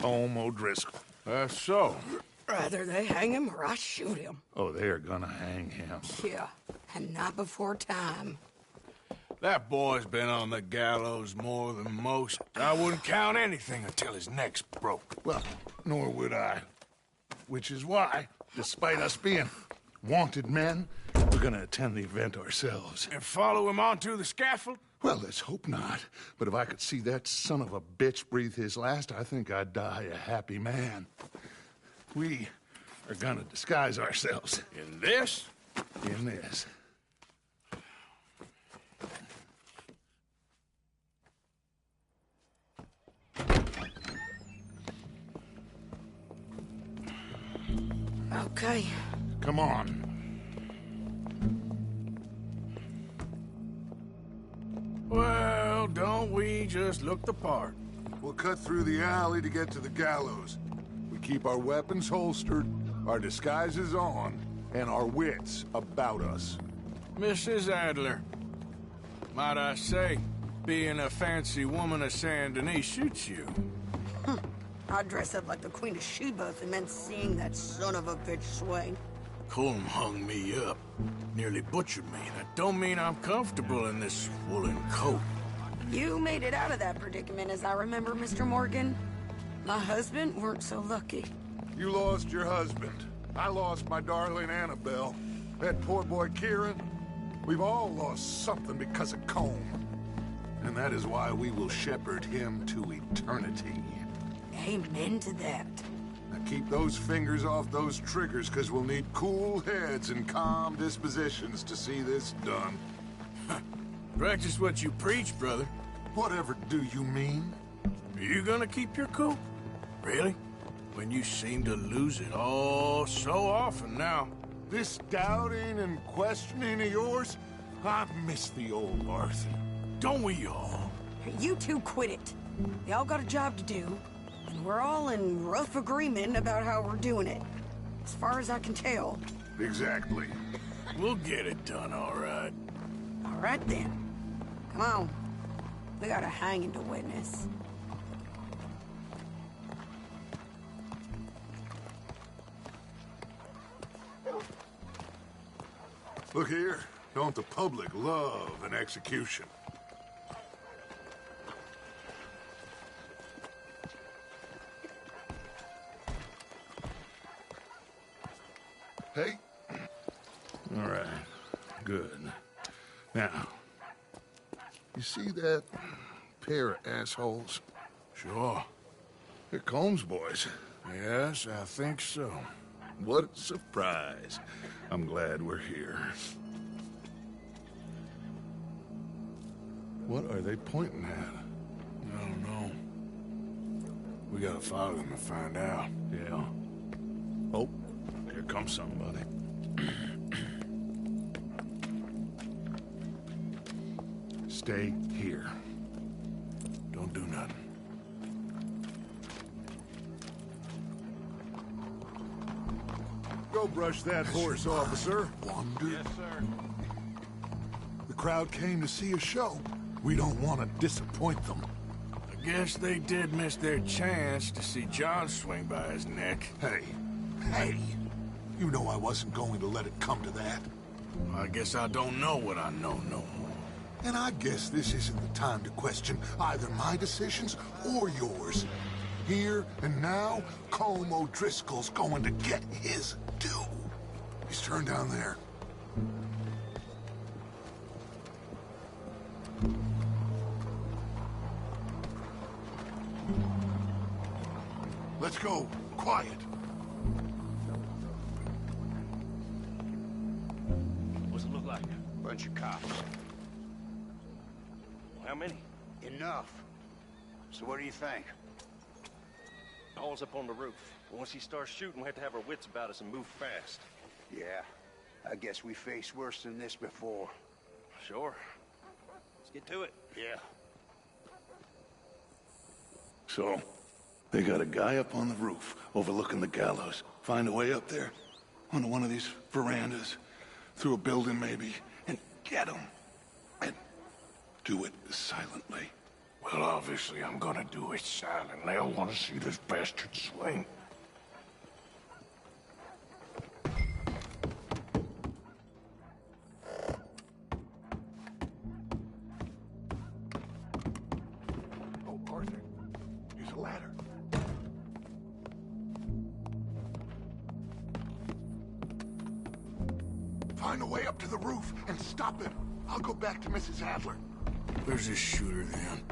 Colm O'Driscoll. That's so. Rather they hang him or I shoot him. Oh, they're gonna hang him. Yeah, and not before time. That boy's been on the gallows more than most. I wouldn't count anything until his neck's broke. Well, nor would I. Which is why, despite us being wanted men, we're gonna attend the event ourselves. And follow him onto the scaffold? Well, let's hope not. But if I could see that son of a bitch breathe his last, I think I'd die a happy man. We are gonna disguise ourselves. In this? In this. Okay. Come on. Well, don't we just look the part? We'll cut through the alley to get to the gallows. We keep our weapons holstered, our disguises on, and our wits about us. Mrs. Adler, might I say, being a fancy woman of Saint Denis shoots you. I'd dress up like the Queen of Sheba if it meant seeing that son of a bitch swing. Colm hung me up, nearly butchered me. That don't mean I'm comfortable in this woolen coat. You made it out of that predicament, as I remember, Mr. Morgan. My husband weren't so lucky. You lost your husband. I lost my darling Annabelle. That poor boy Kieran. We've all lost something because of Colm. And that is why we will shepherd him to eternity. Amen to that. Now keep those fingers off those triggers, because we'll need cool heads and calm dispositions to see this done. Practice what you preach, brother. Whatever do you mean? Are you gonna keep your cool? Really? When you seem to lose it all so often now. This doubting and questioning of yours, I miss the old Arthur. Don't we all? You two quit it. Y'all got a job to do, and we're all in rough agreement about how we're doing it. As far as I can tell. Exactly. We'll get it done, all right. All right, then. Come on. We got a hanging to witness. Look here. Don't the public love an execution? Hey? All right. Good. Now, you see that pair of assholes? Sure. They're Colm's boys. Yes, I think so. What a surprise. I'm glad we're here. What are they pointing at? I don't know. We gotta follow them and find out. Yeah. Oh, here comes somebody. Stay here. Don't do nothing. Go brush that horse, officer. Wonder. Yes, sir. The crowd came to see a show. We don't want to disappoint them. I guess they did miss their chance to see John swing by his neck. Hey, you know I wasn't going to let it come to that. I guess I don't know what I know no more. And I guess this isn't the time to question either my decisions or yours. Here and now, Colm O'Driscoll's going to get his due. He's turned down there. Let's go. Quiet. What's it look like? Bunch of cops. How many? Enough. So what do you think? All's up on the roof. Once he starts shooting, we have to have our wits about us and move fast. Yeah, I guess we faced worse than this before. Sure. Let's get to it. Yeah. So, they got a guy up on the roof overlooking the gallows. Find a way up there, onto one of these verandas, through a building maybe, and get him. And do it silently. Well, obviously I'm gonna do it silent. They'll want to see this bastard swing. Oh, Arthur, here's a ladder. Find a way up to the roof and stop him. I'll go back to Mrs. Adler. Where's this shooter, then?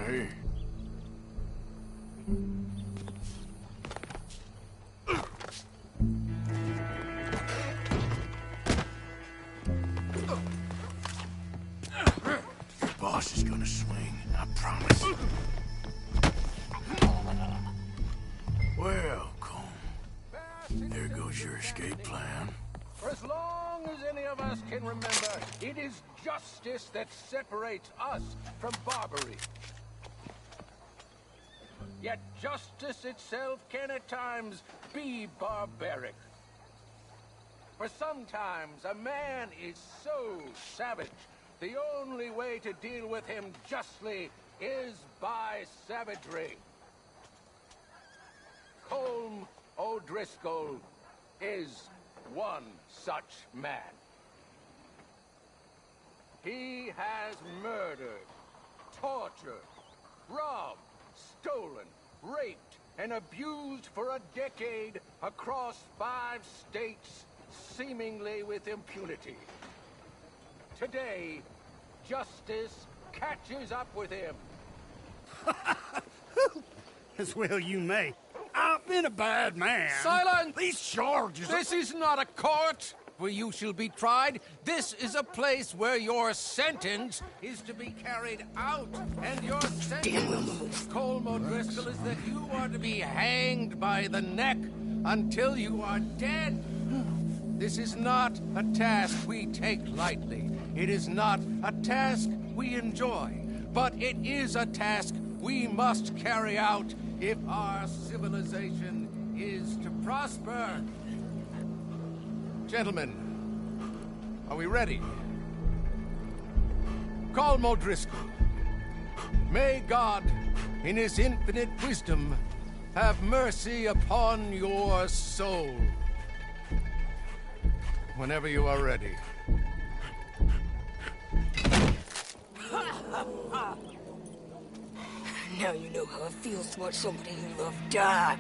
Here. Your boss is gonna swing, I promise. Well, Colm, there goes your escape plan. For as long as any of us can remember, it is justice that separates us from barbary. Yet justice itself can at times be barbaric. For sometimes a man is so savage, the only way to deal with him justly is by savagery. Colm O'Driscoll is one such man. He has murdered, tortured, robbed, stolen, raped, and abused for a decade across 5 states, seemingly with impunity. Today, justice catches up with him. As well you may. I've been a bad man. Silence! These charges... This is not a court where you shall be tried. This is a place where your sentence is to be carried out. And your sentence, Colm O'Driscoll, is that you are to be hanged by the neck until you are dead. This is not a task we take lightly. It is not a task we enjoy. But it is a task we must carry out if our civilization is to prosper. Gentlemen, are we ready? Colm O'Driscoll, may God, in his infinite wisdom, have mercy upon your soul. Whenever you are ready. Now you know how it feels to watch somebody you love die.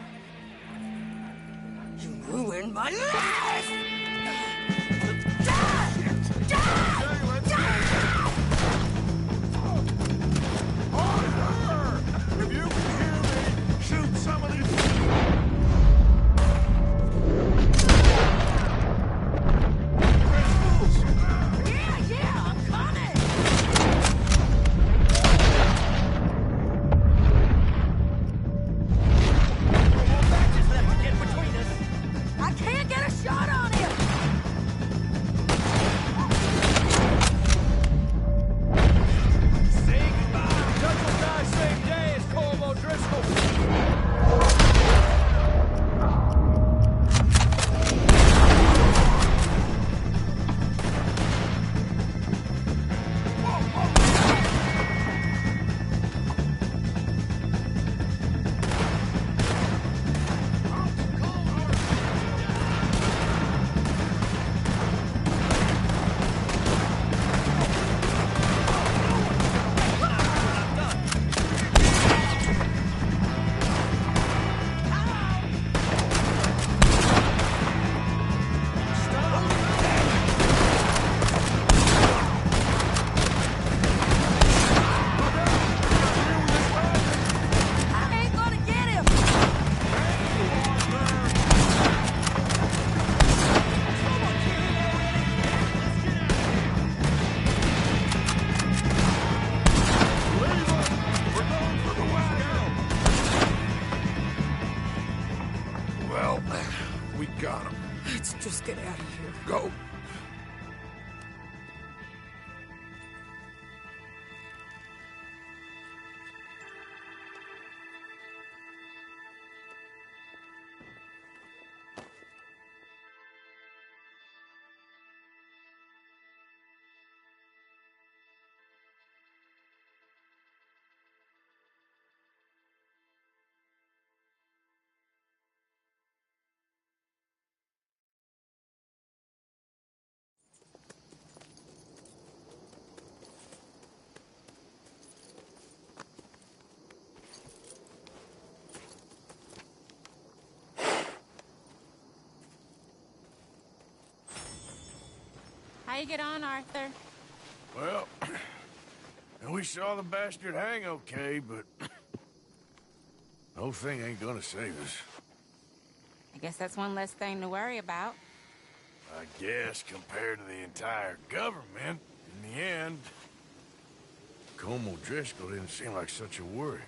You ruined my life! Arthur! If you can hear me, shoot some of these... Yeah, I'm coming! I can't get a shot on him! Well, we got him. Let's just get out of here. Go. How you get on, Arthur? Well, we saw the bastard hang okay, but the whole thing ain't gonna save us. I guess that's one less thing to worry about. I guess compared to the entire government, in the end, Colm O'Driscoll didn't seem like such a worry.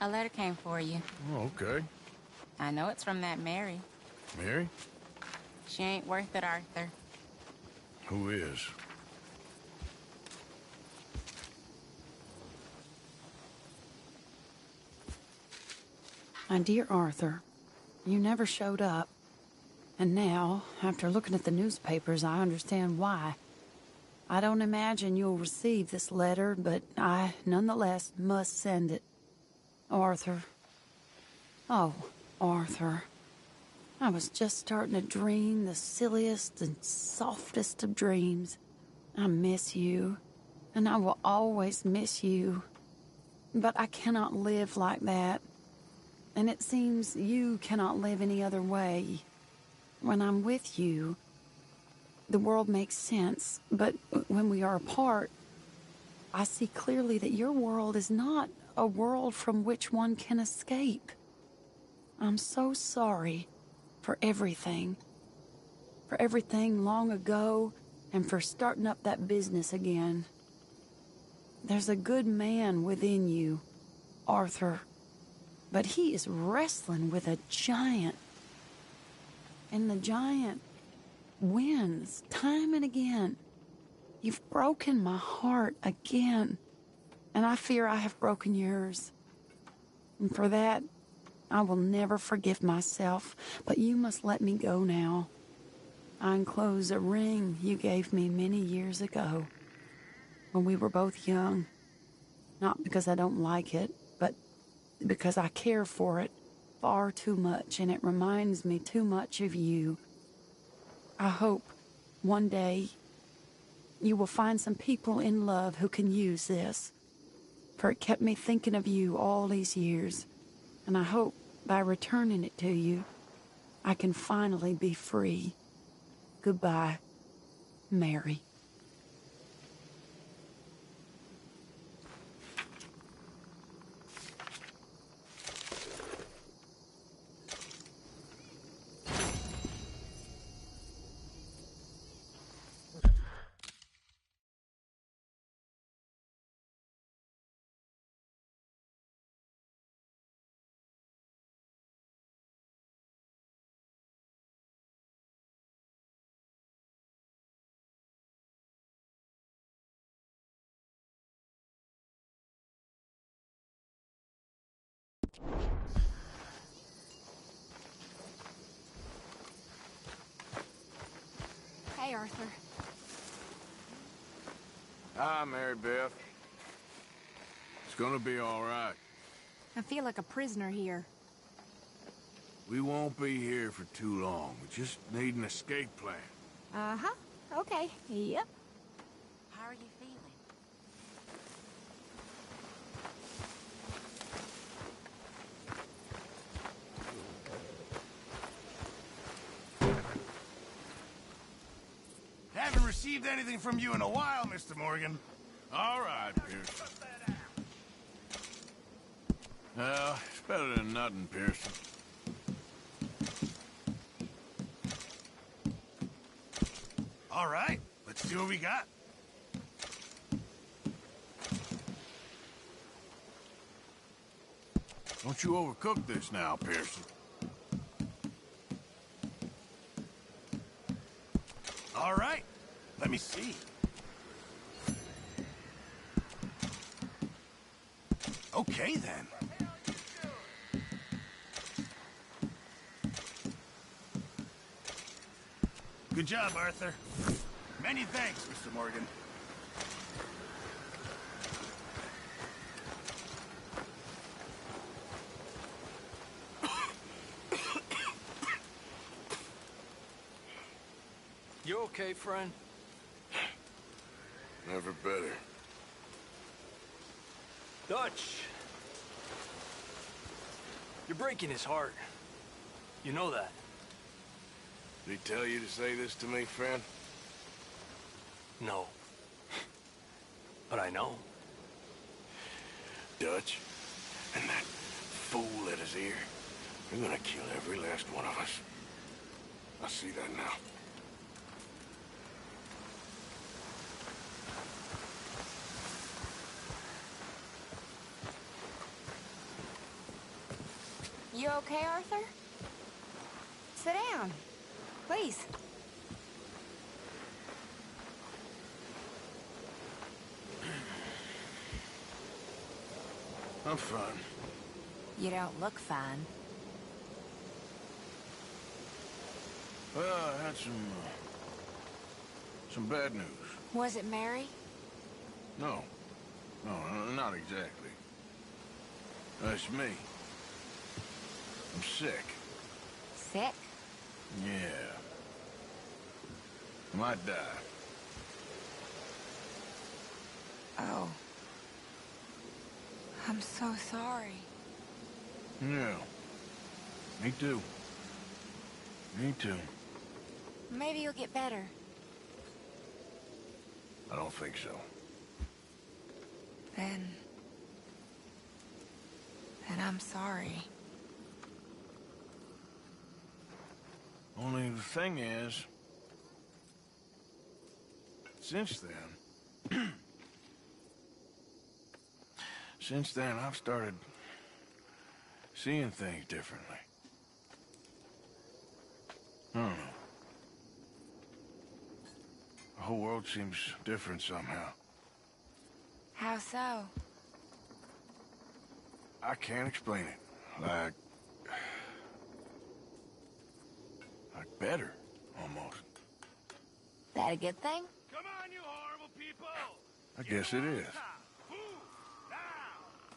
A letter came for you. Oh, okay. I know it's from that Mary. Mary? She ain't worth it, Arthur. Who is? My dear Arthur, you never showed up. And now, after looking at the newspapers, I understand why. I don't imagine you'll receive this letter, but I, nonetheless, must send it. Arthur. Oh, Arthur. I was just starting to dream the silliest and softest of dreams. I miss you, and I will always miss you. But I cannot live like that. And it seems you cannot live any other way. When I'm with you, the world makes sense, but when we are apart, I see clearly that your world is not a world from which one can escape. I'm so sorry for everything long ago, and for starting up that business again. There's a good man within you, Arthur, but he is wrestling with a giant. And the giant wins time and again. You've broken my heart again, and I fear I have broken yours. And for that, I will never forgive myself, but you must let me go now. I enclose a ring you gave me many years ago, when we were both young. Not because I don't like it, but because I care for it far too much, and it reminds me too much of you. I hope one day you will find some people in love who can use this, for it kept me thinking of you all these years, and I hope by returning it to you, I can finally be free. Goodbye, Mary. Hey, Arthur. Hi, Mary Beth. It's gonna be all right. I feel like a prisoner here. We won't be here for too long. We just need an escape plan. Uh-huh. Okay. Yep. How are you feeling? Haven't received anything from you in a while, Mr. Morgan. All right, Pearson. Well, it's better than nothing, Pearson. All right, let's see what we got. Don't you overcook this now, Pearson. All right. Let me see. Okay, then. Good job, Arthur. Many thanks, Mr. Morgan. You okay, friend? Never better. Dutch! You're breaking his heart. You know that. Did he tell you to say this to me, friend? No. But I know. Dutch, and that fool at his ear. You're gonna kill every last one of us. I see that now. You okay, Arthur? Sit down, please. I'm fine. You don't look fine. Well, I had some bad news. Was it Mary? No. No, not exactly. It's me. I'm sick. Sick? Yeah. Might die. Oh. I'm so sorry. Yeah. Me too. Me too. Maybe you'll get better. I don't think so. Then I'm sorry. Only the thing is, since then, I've started seeing things differently. I don't know. The whole world seems different somehow. How so? I can't explain it. Like better, almost. That a good thing? Come on, you horrible people! I guess it is.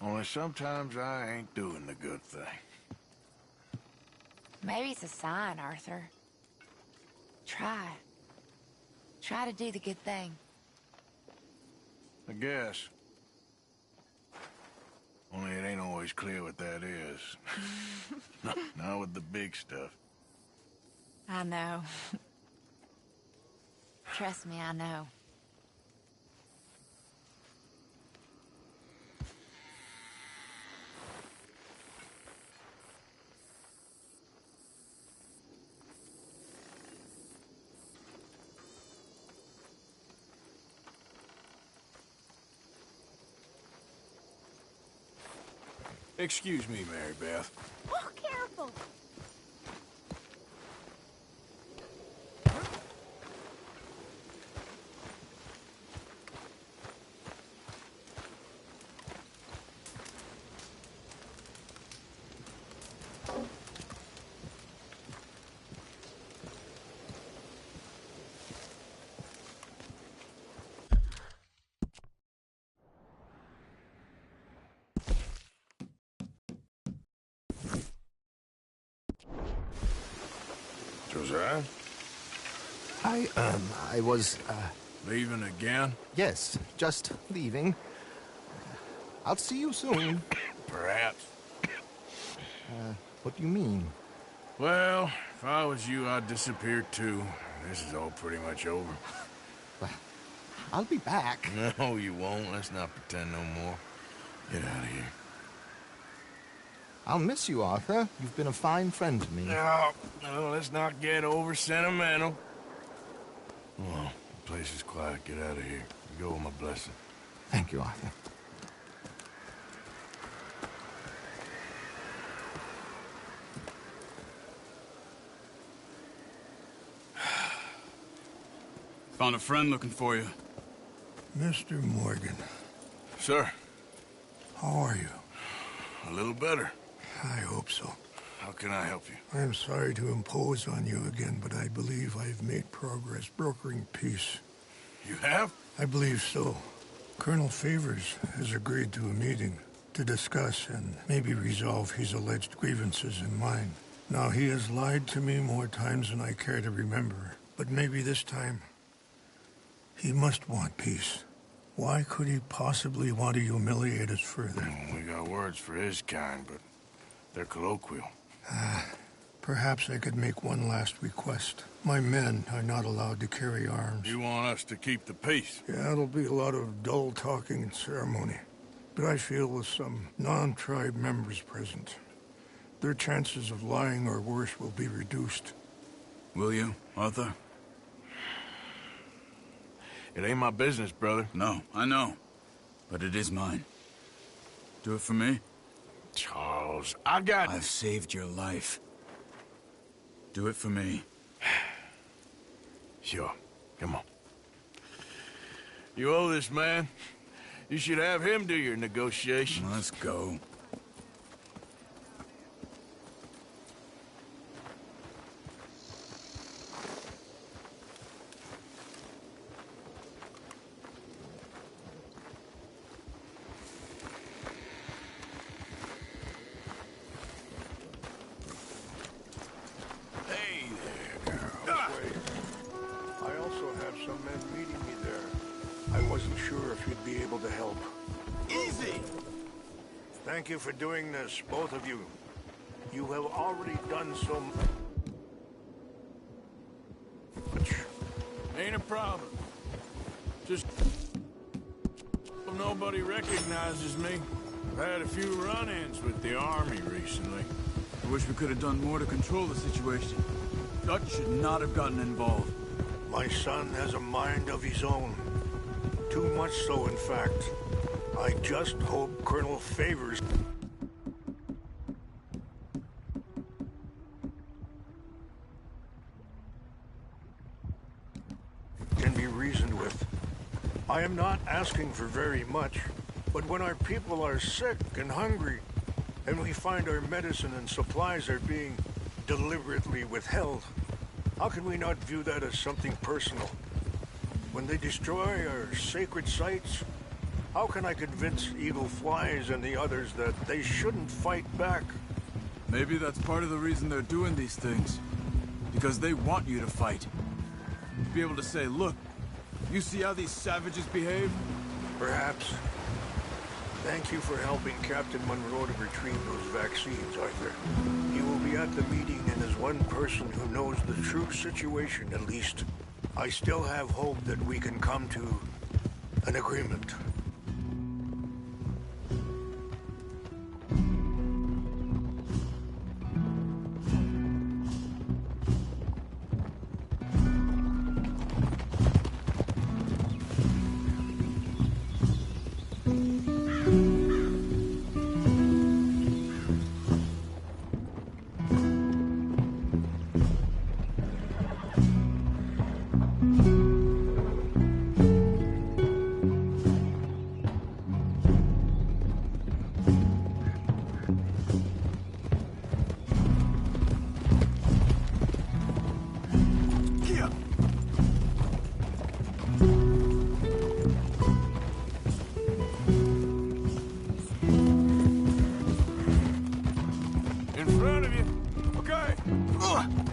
Only sometimes I ain't doing the good thing. Maybe it's a sign, Arthur. Try. Try to do the good thing. I guess. Only it ain't always clear what that is. Not with the big stuff. I know. Trust me, I know. Excuse me, Mary Beth. Oh, careful! Josiah? I was, Leaving again? yes, just leaving. I'll see you soon. Perhaps. What do you mean? Well, if I was you, I'd disappear too. This is all pretty much over. Well, I'll be back. No, you won't. Let's not pretend no more. Get out of here. I'll miss you, Arthur. You've been a fine friend to me. No, let's not get over sentimental. Well, the place is quiet. Get out of here. You go with my blessing. Thank you, Arthur. Found a friend looking for you. Mr. Morgan. Sir. How are you? A little better. I hope so. How can I help you? I am sorry to impose on you again, but I believe I have made progress brokering peace. You have? I believe so. Colonel Favors has agreed to a meeting to discuss and maybe resolve his alleged grievances and mine. Now, he has lied to me more times than I care to remember, but maybe this time he must want peace. Why could he possibly want to humiliate us further? We got words for his kind, but they're colloquial. Perhaps I could make one last request. My men are not allowed to carry arms. You want us to keep the peace? Yeah, it'll be a lot of dull talking and ceremony. But I feel with some non-tribe members present, their chances of lying or worse will be reduced. Will you, Arthur? It ain't my business, brother. No, I know. But it is mine. Do it for me? Charles, I've saved your life. Do it for me. Sure. Come on. You owe this man. You should have him do your negotiations. Let's go. Thank you for doing this, both of you. You have already done so much. Ain't a problem. Just nobody recognizes me. I've had a few run-ins with the army recently. I wish we could have done more to control the situation. Dutch should not have gotten involved. My son has a mind of his own. Too much so, in fact. I just hope Colonel Favors can be reasoned with. I am not asking for very much, but when our people are sick and hungry, and we find our medicine and supplies are being deliberately withheld, how can we not view that as something personal? When they destroy our sacred sites, how can I convince Eagle Flies and the others that they shouldn't fight back? Maybe that's part of the reason they're doing these things. Because they want you to fight. To be able to say, look, you see how these savages behave? Perhaps. Thank you for helping Captain Monroe to retrieve those vaccines, Arthur. He will be at the meeting and as one person who knows the true situation, at least. I still have hope that we can come to an agreement.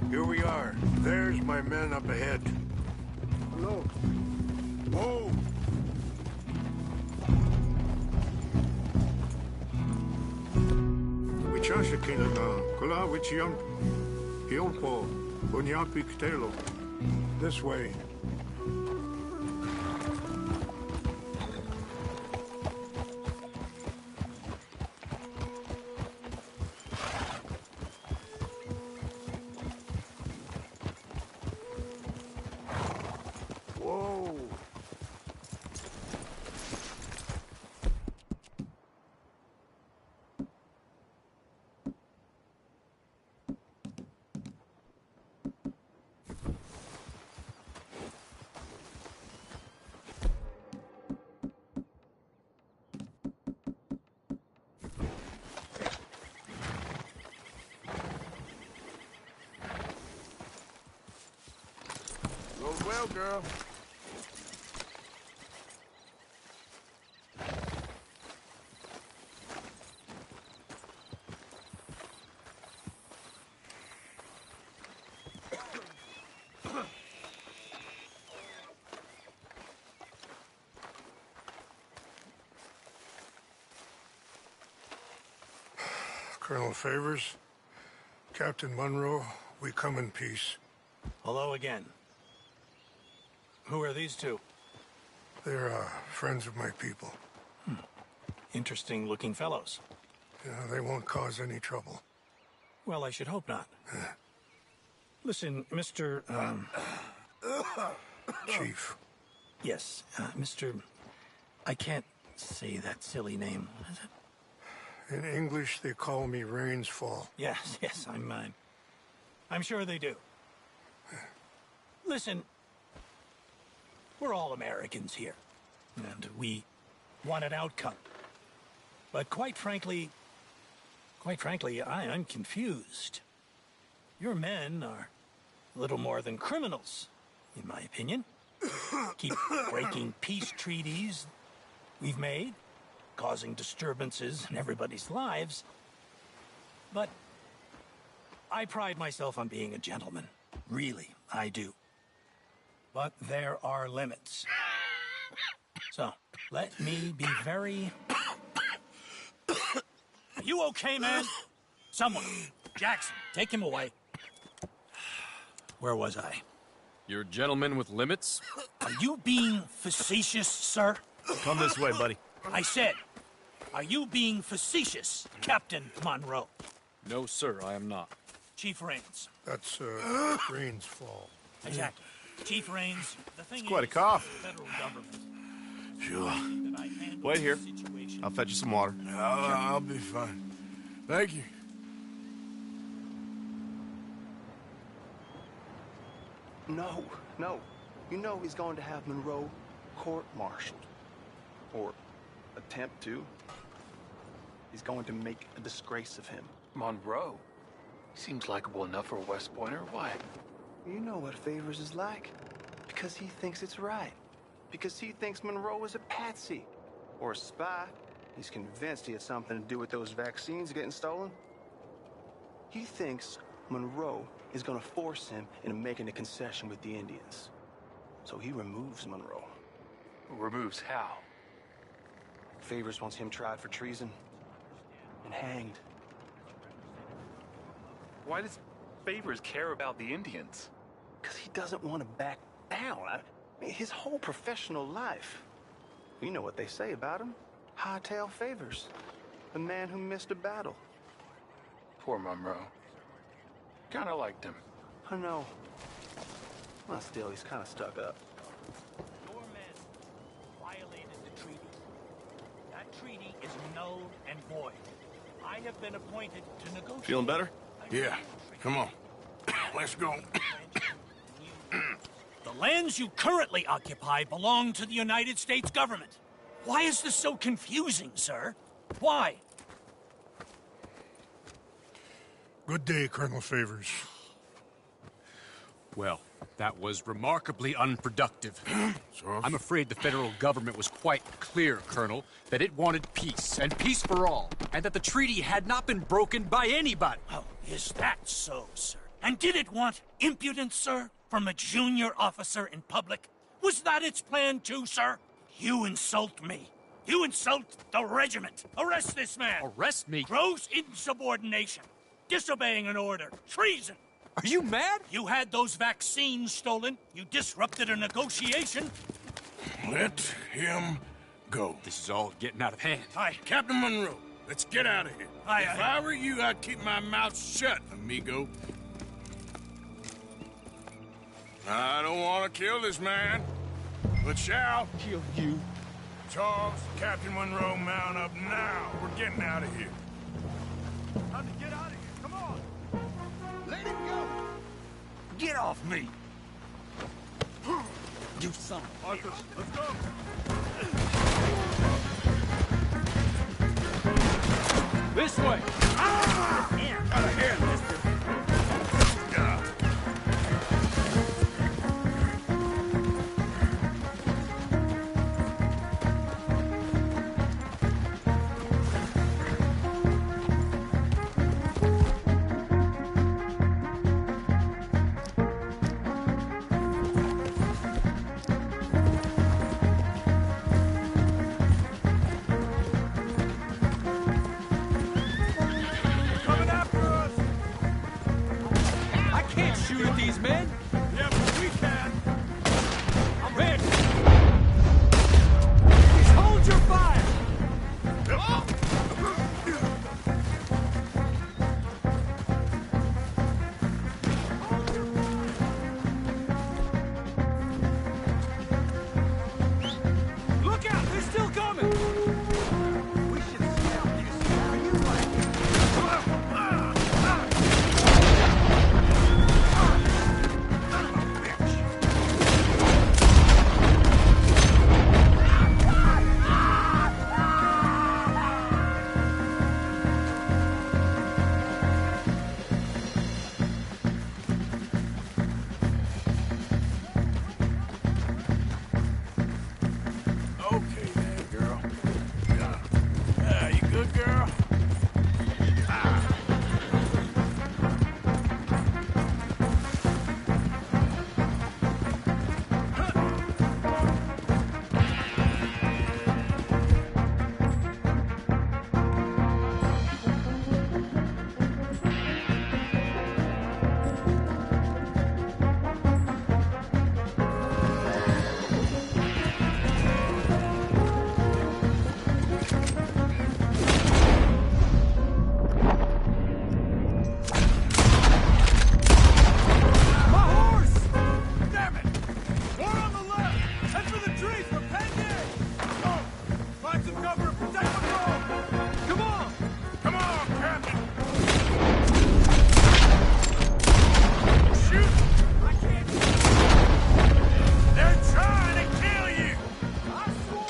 Here we are. There's my men up ahead. Hello. Whoa! This way. well, girl. Colonel Favors, Captain Monroe, we come in peace. Hello again. Who are these two? They're friends of my people. Interesting looking fellows. Yeah, they won't cause any trouble. Well, I should hope not. Listen, Mr. Chief. Yes, Mr. I can't say that silly name. What is it? In English, they call me Rains Fall. Yes, I'm sure they do. Listen, we're all Americans here, and we want an outcome. But quite frankly, I'm confused. Your men are a little more than criminals, in my opinion. Keep breaking peace treaties we've made, causing disturbances in everybody's lives. But I pride myself on being a gentleman. Really, I do. But there are limits. So, let me be very... Are you okay, man? Someone. Jackson, take him away. Where was I? You're a gentleman with limits? Are you being facetious, sir? Come this way, buddy. I said, are you being facetious, Captain Monroe? No, sir, I am not. Chief Rains. That's, Rains Fall. Exactly. Chief Rains, the thing It's quite a is, cough. the federal government. Sure. Wait here. I'll fetch you some water. I'll be fine. Thank you. No. You know he's going to have Monroe court-martialed. Or attempt to. He's going to make a disgrace of him. Monroe? Seems likable enough for a West Pointer. Why? You know what Favors is like. Because he thinks it's right. Because he thinks Monroe is a patsy. Or a spy. He's convinced he had something to do with those vaccines getting stolen. He thinks Monroe is going to force him into making a concession with the Indians. So he removes Monroe. Removes how? Favors wants him tried for treason and hanged. Why does Favors care about the Indians? Because he doesn't want to back down. I mean, his whole professional life. You know what they say about him. Hightail Favors. The man who missed a battle. Poor Monroe. Kinda liked him. I know. Well, still, he's kind of stuck up. Your men violated the treaty. That treaty is null and void. I have been appointed to negotiate. Feeling better? Yeah. Come on. Let's go. The lands you currently occupy belong to the United States government. Why is this so confusing, sir? Why? Good day, Colonel Favors. Well, that was remarkably unproductive. I'm afraid the federal government was quite clear, Colonel, that it wanted peace, and peace for all, and that the treaty had not been broken by anybody. Oh, is that so, sir? And did it want impudence, sir, from a junior officer in public? Was that its plan too, sir? You insult me. You insult the regiment. Arrest this man. Arrest me? Gross insubordination. Disobeying an order. Treason. Are you mad? You had those vaccines stolen. You disrupted a negotiation. Let him go. This is all getting out of hand. Aye. Captain Monroe, let's get out of here. Aye, if I were you, I'd keep my mouth shut, amigo. I don't want to kill this man, but shall kill you. Charles, Captain Monroe, mount up now. We're getting out of here. Time to get out of here. Come on. Let him go. Get off me. You son of a Arthur, let's go. This way. Out of here, mister. Yeah, but we can. I'm ready. Just hold your fire. Oh! Look out! They're still coming! We should scout this. How you like it? Okay then, girl. Yeah, you good, girl? My horse! Damn it! One on the left! Head for the trees for Penny! Go! Find some cover and protect the road! Come on! Come on, Captain! Shoot! I can't... They're trying to kill you! I swore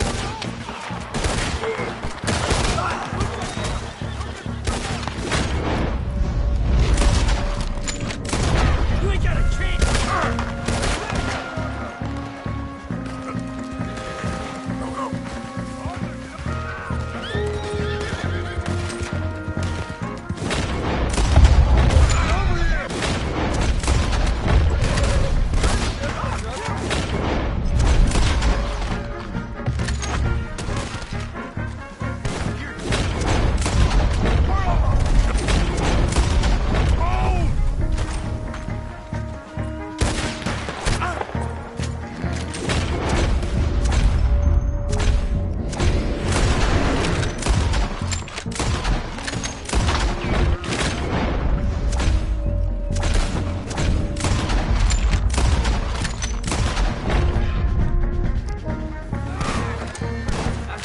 You ain't got a chance!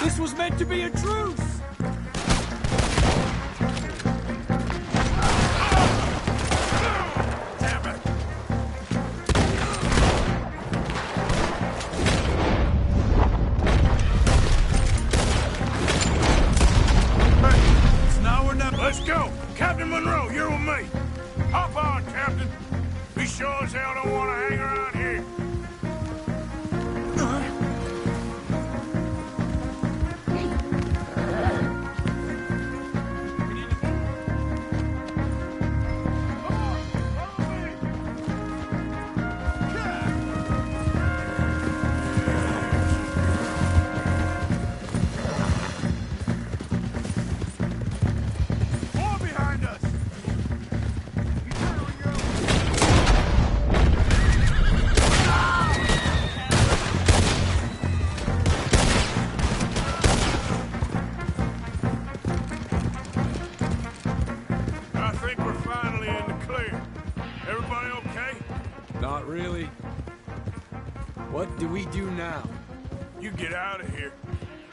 This was meant to be a truce! Damn it! It's now or never. Let's go! Captain Monroe, you're with me! Hop on, Captain! We sure as hell don't want to hang around here! More behind us! I think we're finally in the clear. Everybody okay? Not really. What do we do now? You get out of here.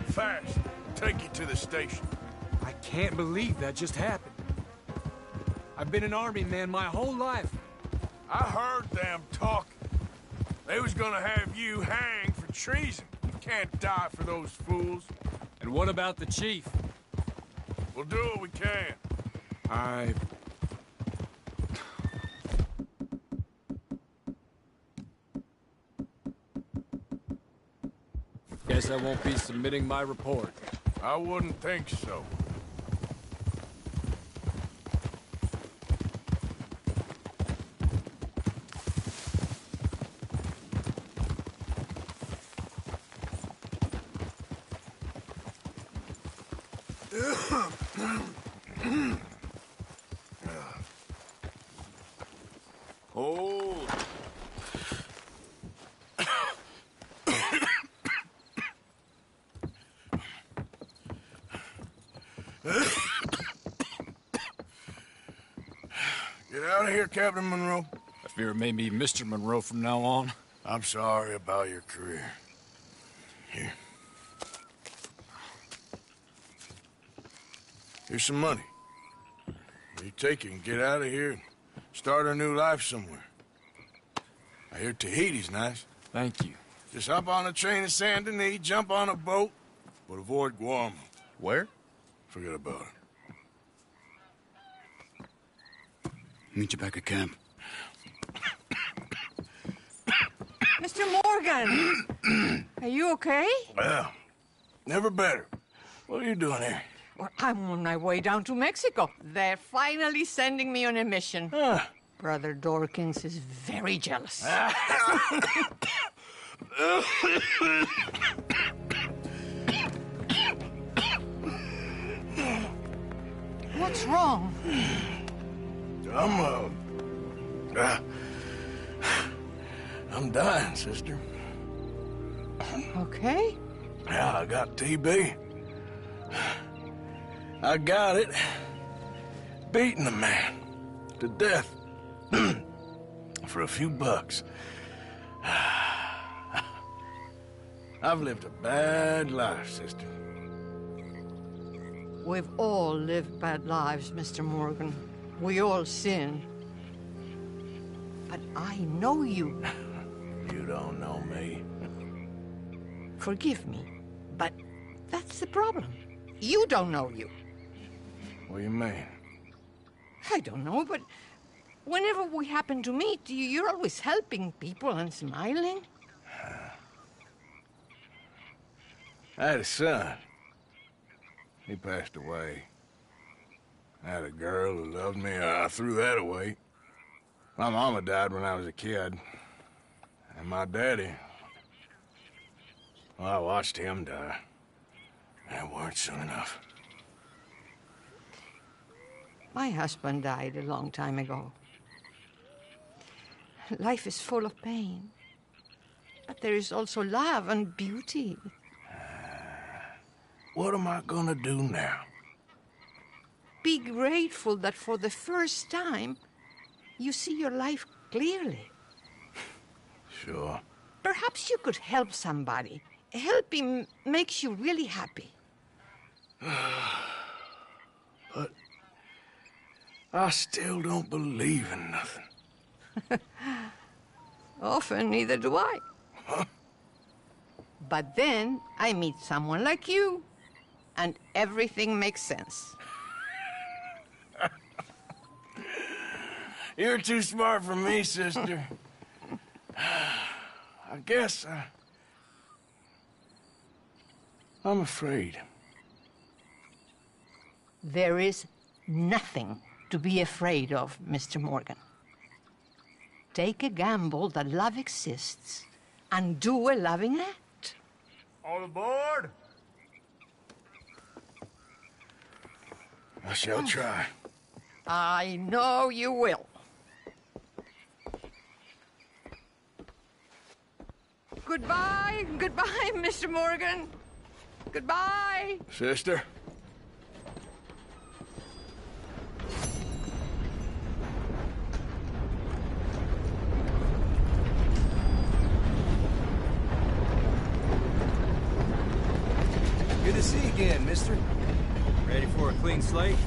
Fast. Take you to the station. I can't believe that just happened. I've been an army man my whole life. I heard them talking. They was gonna have you hanged for treason. You can't die for those fools. And what about the chief? We'll do what we can. I... Guess I won't be submitting my report. I wouldn't think so. Hold. hear, Captain Monroe? I fear it may be Mr. Monroe from now on. I'm sorry about your career. Here. Here's some money. You take it and get out of here and start a new life somewhere. I hear Tahiti's nice. Thank you. Just hop on a train to Saint Denis, jump on a boat, but avoid Guam. Where? Forget about it. Meet you back at camp. Mr. Morgan! Are you okay? Well, never better. What are you doing here? Well, I'm on my way down to Mexico. They're finally sending me on a mission. Brother Dorkins is very jealous. What's wrong? I'm dying, sister. Okay. Yeah, I got TB. I got it. Beating a man to death for a few bucks. I've lived a bad life, sister. We've all lived bad lives, Mr. Morgan. We all sin. But I know you. You don't know me. Forgive me, but that's the problem. You don't know you. What do you mean? I don't know, but whenever we happen to meet, you're always helping people and smiling. I had a son. He passed away. I had a girl who loved me. I threw that away. My mama died when I was a kid. And my daddy... well, I watched him die. And it weren't soon enough. My husband died a long time ago. Life is full of pain. But there is also love and beauty. What am I gonna do now? Be grateful that for the first time, you see your life clearly. Sure. Perhaps you could help somebody. Helping makes you really happy. But I still don't believe in nothing. Often, neither do I. Huh? But then I meet someone like you, and everything makes sense. You're too smart for me, sister. I guess I'm afraid. There is nothing to be afraid of, Mr. Morgan. Take a gamble that love exists and do a loving act. All aboard? I shall try. I know you will. Goodbye, goodbye, Mr. Morgan. Goodbye. Sister? Good to see you again, mister. Ready for a clean slate?